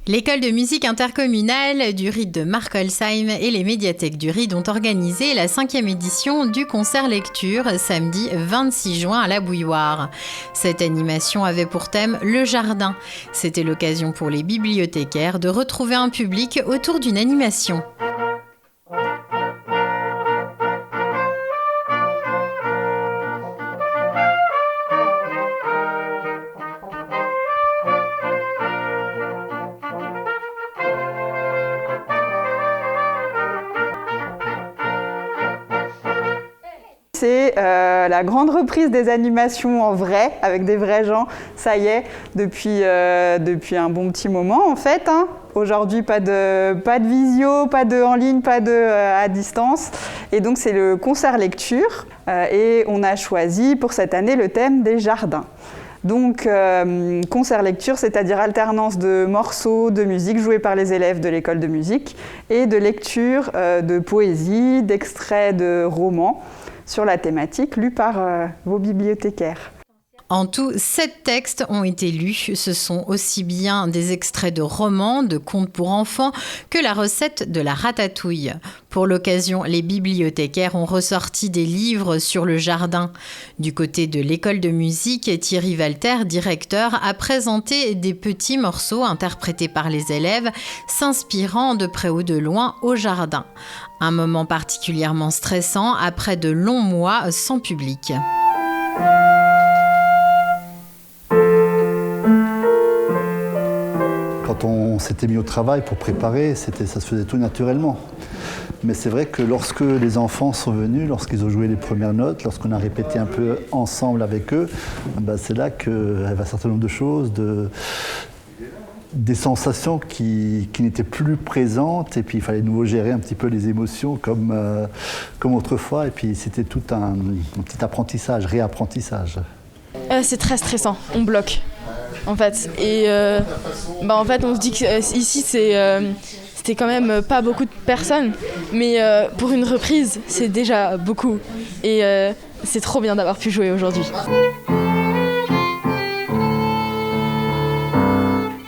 L'école de musique intercommunale du Ried de Markolsheim et les médiathèques du Ried ont organisé la 5e édition du concert lecture samedi 26 juin à la Bouilloire. Cette animation avait pour thème le jardin. C'était l'occasion pour les bibliothécaires de retrouver un public autour d'une animation. C'est la grande reprise des animations en vrai, avec des vrais gens, ça y est, depuis un bon petit moment en fait. Aujourd'hui, pas de visio, pas de en ligne, pas de à distance. Et donc c'est le concert lecture et on a choisi pour cette année le thème des jardins. Donc, concert lecture, c'est-à-dire alternance de morceaux de musique joués par les élèves de l'école de musique et de lecture de poésie, d'extraits de romans sur la thématique lue par vos bibliothécaires. En tout, 7 textes ont été lus. Ce sont aussi bien des extraits de romans, de contes pour enfants, que la recette de la ratatouille. Pour l'occasion, les bibliothécaires ont ressorti des livres sur le jardin. Du côté de l'école de musique, Thierry Walter, directeur, a présenté des petits morceaux interprétés par les élèves, s'inspirant de près ou de loin au jardin. Un moment particulièrement stressant après de longs mois sans public. Quand on s'était mis au travail pour préparer, ça se faisait tout naturellement. Mais c'est vrai que lorsque les enfants sont venus, lorsqu'ils ont joué les premières notes, lorsqu'on a répété un peu ensemble avec eux, c'est là qu'il y avait un certain nombre de choses, des sensations qui n'étaient plus présentes, et puis il fallait de nouveau gérer un petit peu les émotions comme autrefois, et puis c'était tout un petit apprentissage, réapprentissage. C'est très stressant, on bloque en fait, et en fait on se dit que ici c'était quand même pas beaucoup de personnes, mais pour une reprise c'est déjà beaucoup, et c'est trop bien d'avoir pu jouer aujourd'hui.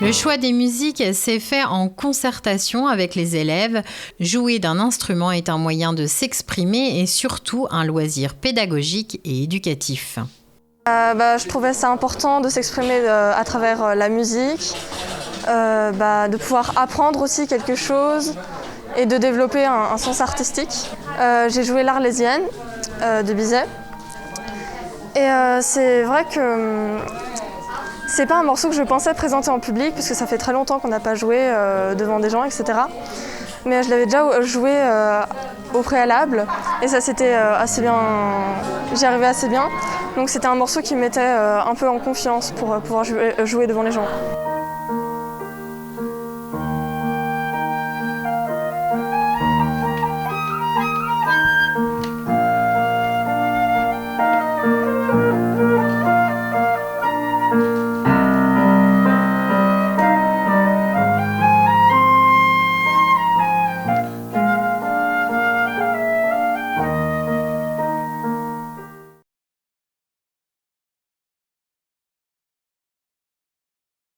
Le choix des musiques s'est fait en concertation avec les élèves. Jouer d'un instrument est un moyen de s'exprimer et surtout un loisir pédagogique et éducatif. Je trouvais ça important de s'exprimer à travers la musique, de pouvoir apprendre aussi quelque chose et de développer un sens artistique. J'ai joué l'Arlésienne de Bizet, et c'est vrai que c'est pas un morceau que je pensais présenter en public, parce que ça fait très longtemps qu'on n'a pas joué devant des gens, etc. Mais je l'avais déjà joué au préalable, et ça s'était assez bien, j'y arrivais assez bien. Donc c'était un morceau qui me mettait un peu en confiance pour pouvoir jouer devant les gens.